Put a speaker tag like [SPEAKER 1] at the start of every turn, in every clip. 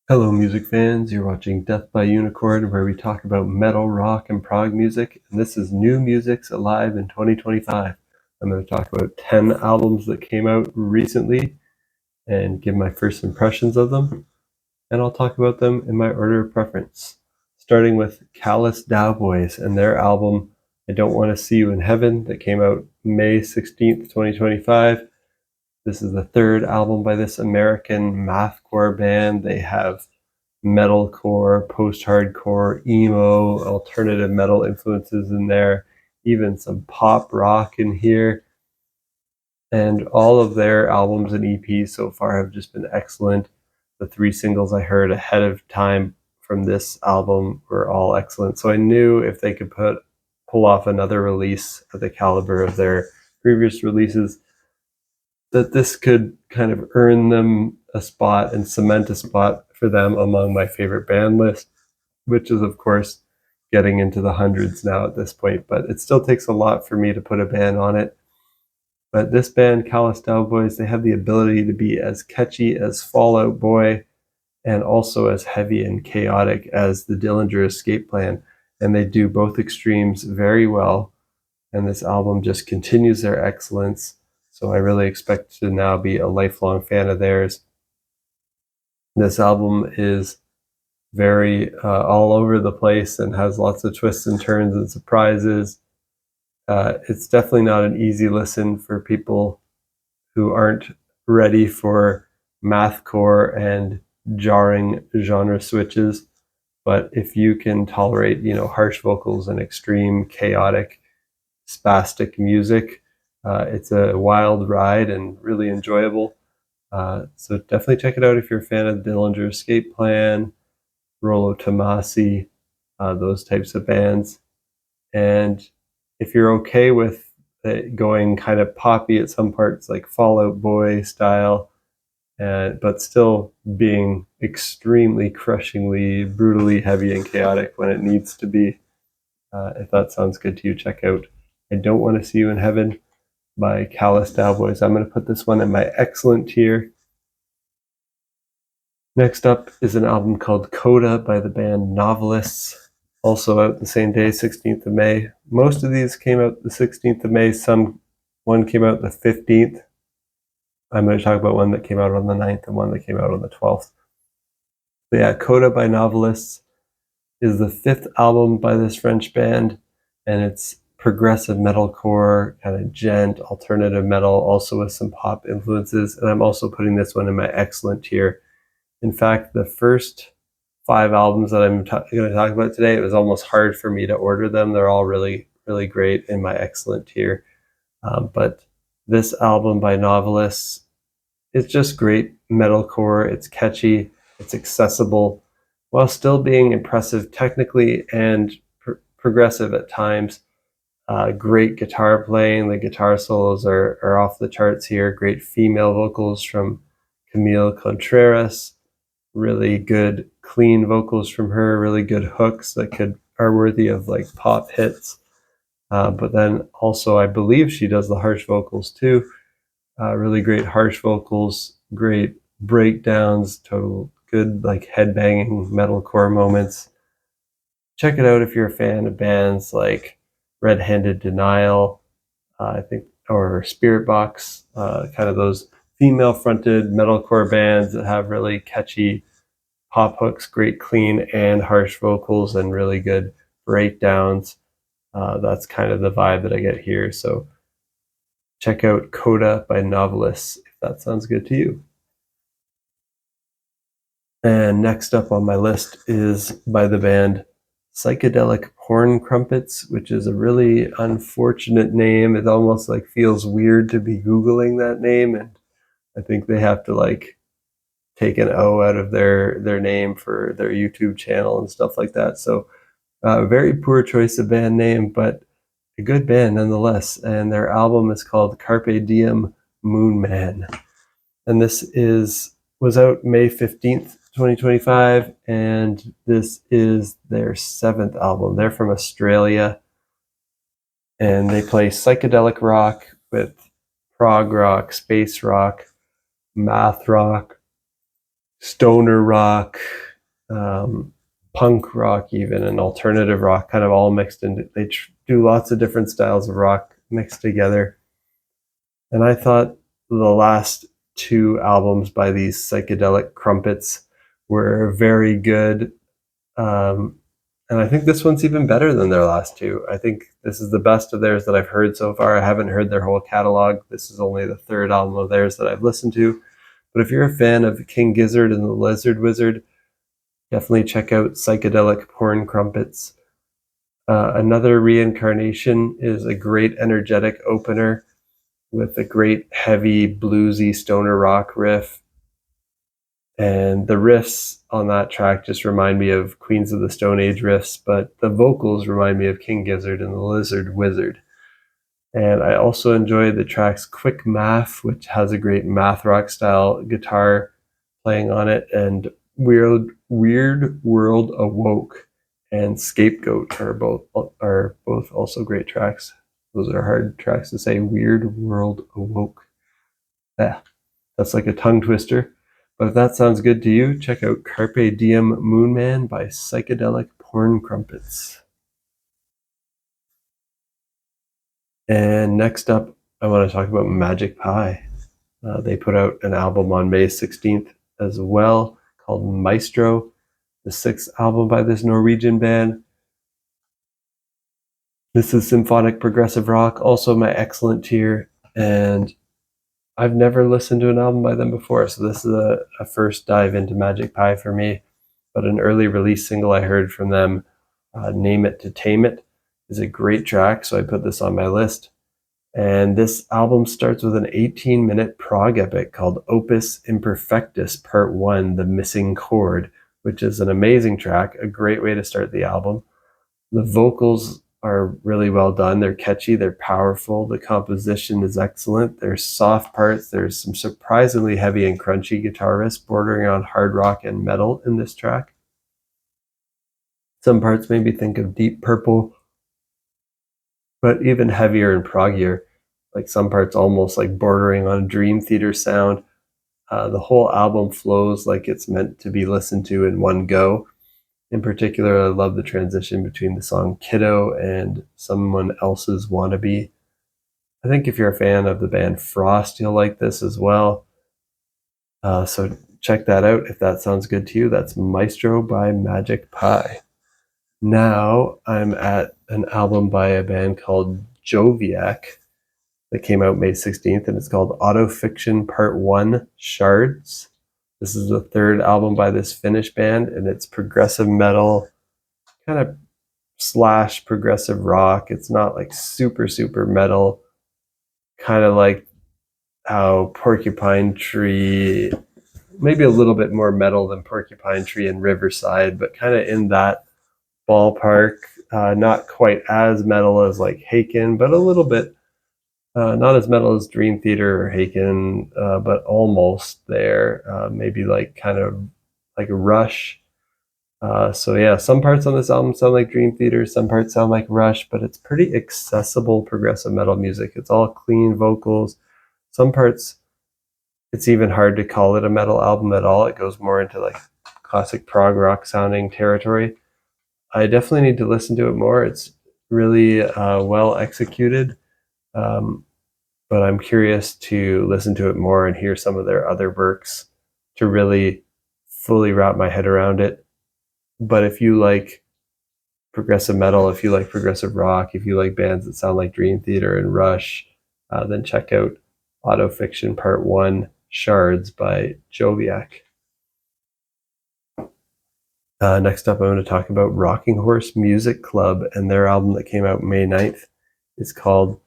[SPEAKER 1] Hello music fans, you're watching Death by Unicorn, where we talk about metal, rock, and prog music, and this is New Music's Alive in 2025. I'm going to talk about 10 albums that came out recently and give my first impressions of them, and I'll talk about them in my order of preference. Starting with Callous Daoboys and their album I Don't Want to See You in Heaven that came out May 16th, 2025. This is the third album by this American mathcore band. They have metalcore, post-hardcore, emo, alternative metal influences in there, even some pop rock in here. And all of their albums and EPs so far have just been excellent. The 3 singles I heard ahead of time from this album were all excellent. So I knew if they could pull off another release at the caliber of their previous releases, that this could kind of earn them a spot and cement a spot for them among my favorite band list, which is, of course, getting into the hundreds now at this point. But it still takes a lot for me to put a band on it. But this band, Callous Daoboys, they have the ability to be as catchy as Fall Out Boy and also as heavy and chaotic as the Dillinger Escape Plan. And they do both extremes very well. And this album just continues their excellence. So I really expect to now be a lifelong fan of theirs. This album is very all over the place and has lots of twists and turns and surprises. It's definitely not an easy listen for people who aren't ready for mathcore and jarring genre switches. But if you can tolerate, harsh vocals and extreme, chaotic, spastic music, it's a wild ride and really enjoyable. So definitely check it out if you're a fan of Dillinger Escape Plan, Rollo Tomasi, those types of bands. And if you're okay with it going kind of poppy at some parts, like Fall Out Boy style, but still being extremely, crushingly, brutally heavy and chaotic when it needs to be, if that sounds good to you, check out I Don't Want to See You in Heaven by Callous Daoboys. I'm going to put this one in my excellent tier. Next up is an album called Coda by the band Novelists, also out the same day, 16th of May. Most of these came out the 16th of May. One came out the 15th. I'm going to talk about one that came out on the 9th and one that came out on the 12th. But yeah, Coda by Novelists is the 5th album by this French band, and it's progressive metalcore, kind of gent, alternative metal, also with some pop influences. And I'm also putting this one in my excellent tier. In fact, the first 5 albums that I'm going to talk about today, it was almost hard for me to order them. They're all really, really great in my excellent tier. But this album by Novelists, it's just great metalcore. It's catchy, it's accessible, while still being impressive technically and progressive at times. Great guitar playing. The guitar solos are off the charts here. Great female vocals from Camille Contreras. Really good, clean vocals from her. Really good hooks that are worthy of like pop hits. But then also, I believe she does the harsh vocals too. Really great harsh vocals, great breakdowns, total good like headbanging metalcore moments. Check it out if you're a fan of bands like Red Handed Denial, I think, or Spirit Box, kind of those female-fronted metalcore bands that have really catchy pop hooks, great clean and harsh vocals, and really good breakdowns. That's kind of the vibe that I get here. So check out Coda by Novelists if that sounds good to you. And next up on my list is by the band Psychedelic Porn Crumpets, which is a really unfortunate name. It almost like feels weird to be Googling that name, and I think they have to like take an O out of their name for their YouTube channel and stuff like that. So very poor choice of band name, but a good band nonetheless. And their album is called Carpe Diem, Moonman. And this was out May 15th, 2025, and this is their 7th album. They're from Australia, and they play psychedelic rock with prog rock, space rock, math rock, stoner rock, punk rock even, and alternative rock, kind of all mixed into. They do lots of different styles of rock mixed together. And I thought the last two albums by these psychedelic Crumpets were very good. And I think this one's even better than their last two. I think this is the best of theirs that I've heard so far. I haven't heard their whole catalog. This is only the third album of theirs that I've listened to. But if you're a fan of King Gizzard and the Lizard Wizard, definitely check out Psychedelic Porn Crumpets. Another Reincarnation is a great energetic opener with a great heavy bluesy stoner rock riff. And the riffs on that track just remind me of Queens of the Stone Age riffs, but the vocals remind me of King Gizzard and the Lizard Wizard. And I also enjoy the track's Quick Math, which has a great math rock style guitar playing on it, and Weird World Awoke and Scapegoat are both also great tracks. Those are hard tracks to say. Weird World Awoke. Yeah, that's like a tongue twister. But if that sounds good to you, check out Carpe Diem Moonman by Psychedelic Porn Crumpets. And next up, I want to talk about Magic Pie. They put out an album on May 16th as well called Maestro, the sixth album by this Norwegian band. This is symphonic progressive rock, also my excellent tier, and I've never listened to an album by them before, so this is a first dive into Magic Pie for me. But an early release single I heard from them, Name It to Tame It, is a great track, so I put this on my list. And this album starts with an 18-minute prog epic called Opus Imperfectus Part 1, The Missing Chord, which is an amazing track, a great way to start the album. The vocals are really well done. They're catchy, they're powerful. The composition is excellent. There's soft parts. There's some surprisingly heavy and crunchy guitar riffs bordering on hard rock and metal in this track. Some parts made me think of Deep Purple, but even heavier and proggier. Like some parts almost like bordering on Dream Theater sound. The whole album flows like it's meant to be listened to in one go. In particular, I love the transition between the song Kiddo and Someone Else's Wannabe. I think if you're a fan of the band Frost, you'll like this as well. So check that out if that sounds good to you. That's Maestro by Magic Pie. Now I'm at an album by a band called Joviac that came out May 16th, and it's called Autofiction Part 1, Shards. This is the third album by this Finnish band, and it's progressive metal, kind of slash progressive rock. It's not like super, super metal, kind of like how Porcupine Tree, maybe a little bit more metal than Porcupine Tree and Riverside, but kind of in that ballpark. Not quite as metal as like Haken, but a little bit. Not as metal as Dream Theater or Haken, but almost there. Maybe like kind of like a Rush. So yeah, some parts on this album sound like Dream Theater, some parts sound like Rush, but it's pretty accessible progressive metal music. It's all clean vocals. Some parts, it's even hard to call it a metal album at all. It goes more into like classic prog rock sounding territory. I definitely need to listen to it more. It's really well executed. But I'm curious to listen to it more and hear some of their other works to really fully wrap my head around it. But if you like progressive metal, if you like progressive rock, if you like bands that sound like Dream Theater and Rush, then check out Autofiction Part 1, Shards by Joviac. Next up, I'm going to talk about Rocking Horse Music Club and their album that came out May 9th. It's called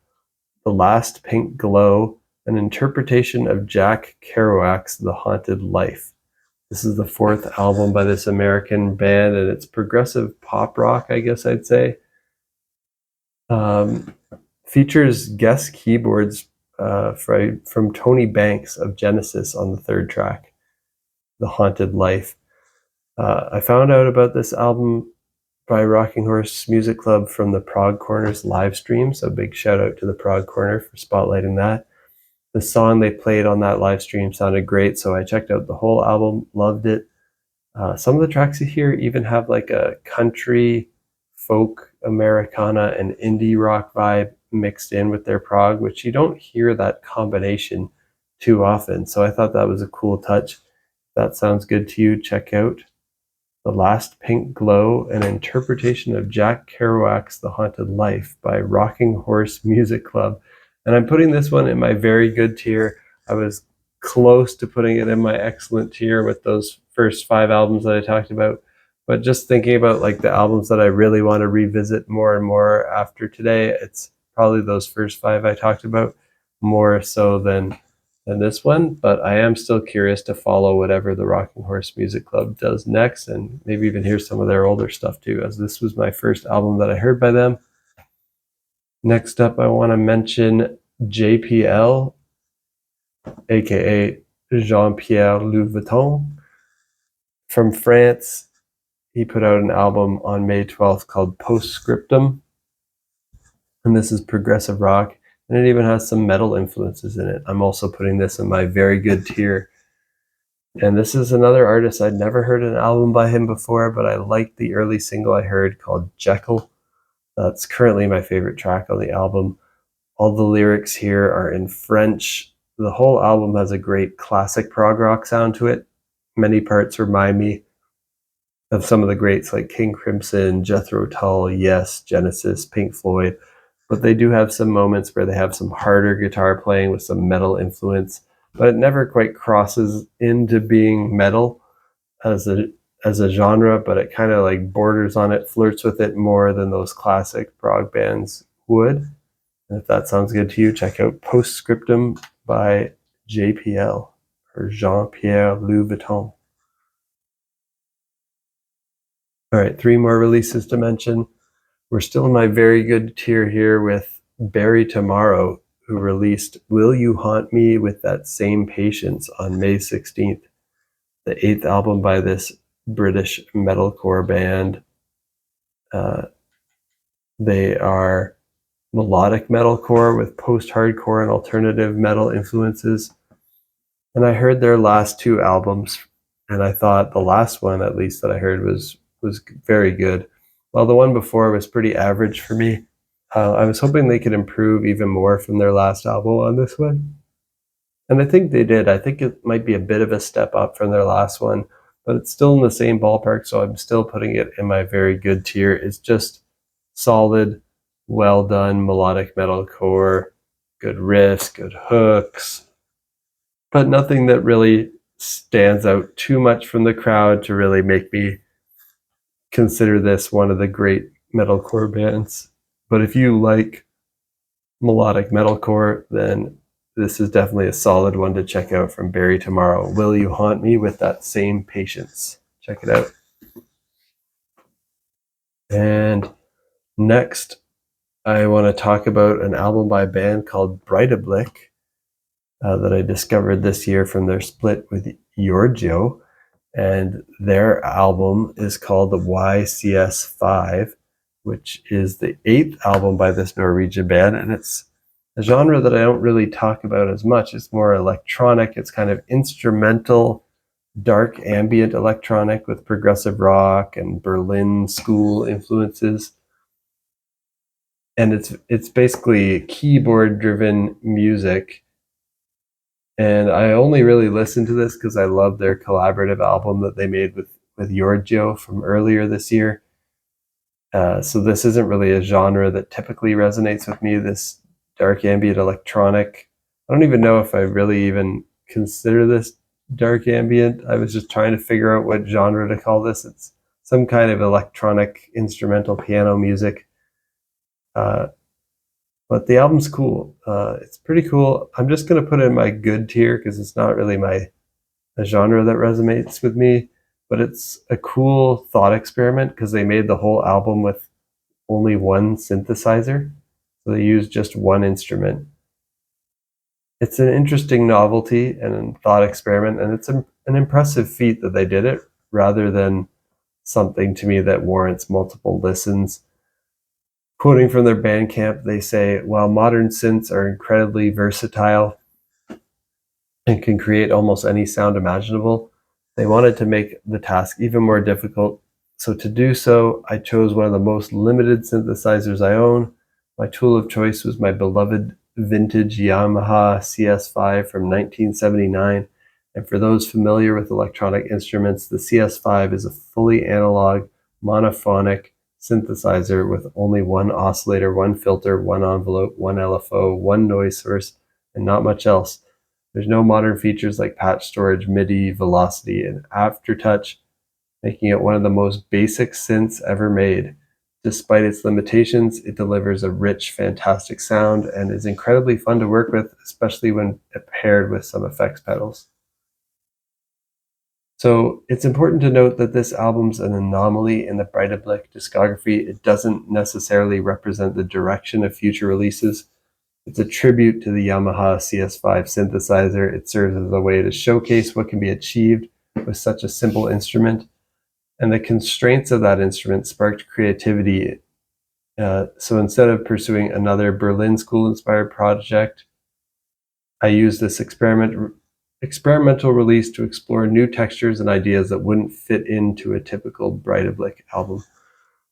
[SPEAKER 1] The Last Pink Glow, an interpretation of Jack Kerouac's The Haunted Life. This is the fourth album by this American band, and it's progressive pop rock, I guess I'd say. Features guest keyboards from Tony Banks of Genesis on the third track, The Haunted Life. I found out about this album by Rocking Horse Music Club from the Prog Corner's live stream, so big shout out to the Prog Corner for spotlighting that. the song they played on that live stream sounded great, so I checked out the whole album, loved it. Some of the tracks here even have like a country, folk, Americana, and indie rock vibe mixed in with their prog, which you don't hear that combination too often. So I thought that was a cool touch. If that sounds good to you, check out The Last Pink Glow, an interpretation of Jack Kerouac's The Haunted Life by Rocking Horse Music Club. And I'm putting this one in my very good tier. I was close to putting it in my excellent tier with those first 5 albums that I talked about. But just thinking about like the albums that I really want to revisit more and more after today, it's probably those first 5 I talked about more so than this one, but I am still curious to follow whatever the Rocking Horse Music Club does next, and maybe even hear some of their older stuff too, as this was my first album that I heard by them. Next up, I want to mention JPL, aka Jean-Pierre Louveton. From France, he put out an album on May 12th called Scriptum, and this is progressive rock, and it even has some metal influences in it. I'm also putting this in my very good tier. And this is another artist. I'd never heard an album by him before, but I liked the early single I heard called Jekyll. That's currently my favorite track on the album. All the lyrics here are in French. The whole album has a great classic prog rock sound to it. Many parts remind me of some of the greats like King Crimson, Jethro Tull, Yes, Genesis, Pink Floyd. But they do have some moments where they have some harder guitar playing with some metal influence, but it never quite crosses into being metal as a genre, but it kind of like borders on it, flirts with it more than those classic prog bands would. And if that sounds good to you, check out Postscriptum by JPL, or Jean-Pierre Louveton. All right, 3 more releases to mention. We're still in my very good tier here with Bury Tomorrow, who released Will You Haunt Me with That Same Patience on May 16th, the 8th album by this British metalcore band. They are melodic metalcore with post-hardcore and alternative metal influences. And I heard their last 2 albums, and I thought the last one, at least that I heard, was very good. While the one before was pretty average for me. I was hoping they could improve even more from their last album on this one. And I think they did. I think it might be a bit of a step up from their last one, but it's still in the same ballpark, so I'm still putting it in my very good tier. It's just solid, well done melodic metalcore, good riffs, good hooks, but nothing that really stands out too much from the crowd to really make me consider this one of the great metalcore bands. But if you like melodic metalcore, then this is definitely a solid one to check out from Bury Tomorrow. Will You Haunt Me with That Same Patience? Check it out. And next, I want to talk about an album by a band called Breidablik that I discovered this year from their split with Giorgio. And their album is called the YCS5, which is the 8th album by this Norwegian band. And it's a genre that I don't really talk about as much. It's more electronic. It's kind of instrumental, dark ambient electronic with progressive rock and Berlin school influences. And it's basically keyboard-driven music. And I only really listened to this because I love their collaborative album that they made with Giorgio from earlier this year. So this isn't really a genre that typically resonates with me, this dark ambient electronic. I don't even know if I really even consider this dark ambient. I was just trying to figure out what genre to call this. It's some kind of electronic instrumental piano music. But the album's cool. It's pretty cool. I'm just going to put it in my good tier because it's not really a genre that resonates with me. But it's a cool thought experiment because they made the whole album with only one synthesizer. So they used just one instrument. It's an interesting novelty and a thought experiment, and it's an impressive feat that they did it rather than something to me that warrants multiple listens. Quoting from their Bandcamp, they say, while modern synths are incredibly versatile, and can create almost any sound imaginable. They wanted to make the task even more difficult. So to do so, I chose one of the most limited synthesizers I own. My tool of choice was my beloved vintage Yamaha CS5 from 1979. And for those familiar with electronic instruments, the CS5 is a fully analog, monophonic synthesizer with only one oscillator, one filter, one envelope, one LFO, one noise source, and not much else. There's no modern features like patch storage, MIDI, velocity, and aftertouch, making it one of the most basic synths ever made. Despite its limitations, it delivers a rich, fantastic sound and is incredibly fun to work with, especially when paired with some effects pedals. So it's important to note that this album's an anomaly in the Breidablik discography. It doesn't necessarily represent the direction of future releases. It's a tribute to the Yamaha CS5 synthesizer. It serves as a way to showcase what can be achieved with such a simple instrument. And the constraints of that instrument sparked creativity. So instead of pursuing another Berlin School-inspired project, I used this experimental release to explore new textures and ideas that wouldn't fit into a typical Breidablik album.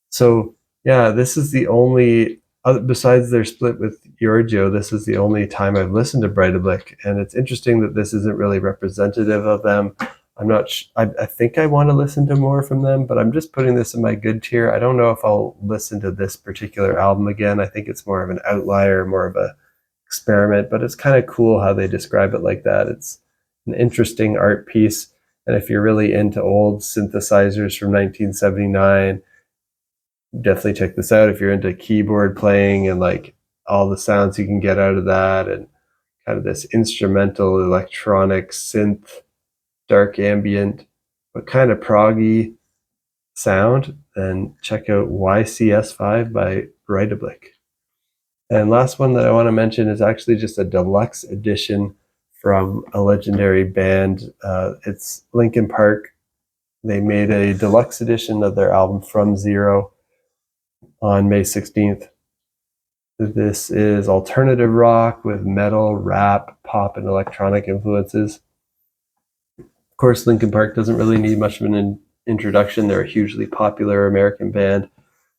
[SPEAKER 1] So yeah, this is the only, besides their split with Giorgio, this is the only time I've listened to Breidablik, and it's interesting that this isn't really representative of them. I'm not. I think I want to listen to more from them, but I'm just putting this in my good tier. I don't know if I'll listen to this particular album again. I think it's more of an outlier, more of a experiment, but it's kind of cool how they describe it like that. It's an interesting art piece, and if you're really into old synthesizers from 1979, definitely check this out. If you're into keyboard playing and like all the sounds you can get out of that, and kind of this instrumental electronic synth, dark ambient, but kind of proggy sound, then check out YCS5 by Breidablik. And last one that I want to mention is actually just a deluxe edition from a legendary band. It's Linkin Park. They made a deluxe edition of their album From Zero on May 16th. This is alternative rock with metal, rap, pop, and electronic influences. Of course, Linkin Park doesn't really need much of an introduction. They're a hugely popular American band.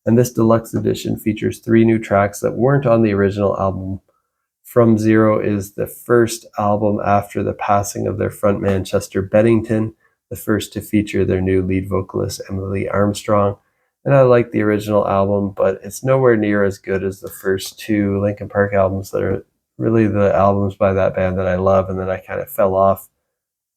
[SPEAKER 1] And this deluxe edition features 3 new tracks that weren't on the original album. From Zero is the first album after the passing of their frontman Chester Bennington, the first to feature their new lead vocalist Emily Armstrong. And I like the original album, but it's nowhere near as good as the first 2 Linkin Park albums that are really the albums by that band that I love, and then I kind of fell off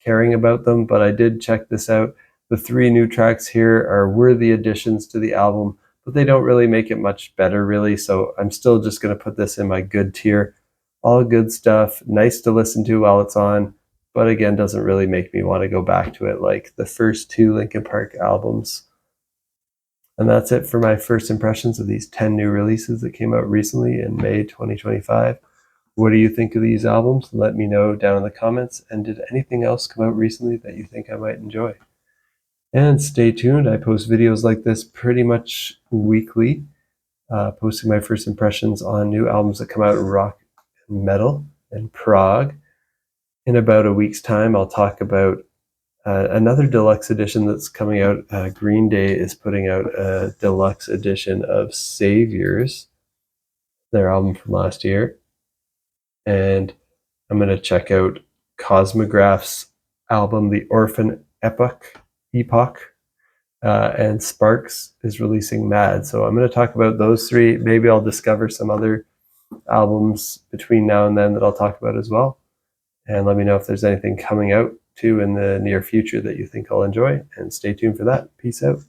[SPEAKER 1] caring about them. But I did check this out. The 3 new tracks here are worthy additions to the album, but they don't really make it much better, really. So I'm still just going to put this in my good tier. All good stuff, nice to listen to while it's on, but again, doesn't really make me want to go back to it like the first 2 Linkin Park albums. And that's it for my first impressions of these 10 new releases that came out recently in May 2025. What do you think of these albums? Let me know down in the comments. And did anything else come out recently that you think I might enjoy? And stay tuned. I post videos like this pretty much weekly, posting my first impressions on new albums that come out in rock, metal, and prog. In about a week's time, I'll talk about another deluxe edition that's coming out. Green Day is putting out a deluxe edition of Saviors, their album from last year. And I'm going to check out Cosmograph's album, The Orphan Epoch. And Sparks is releasing Mad. So I'm going to talk about those 3. Maybe I'll discover some other albums between now and then that I'll talk about as well. And let me know if there's anything coming out too in the near future that you think I'll enjoy. And stay tuned for that. Peace out.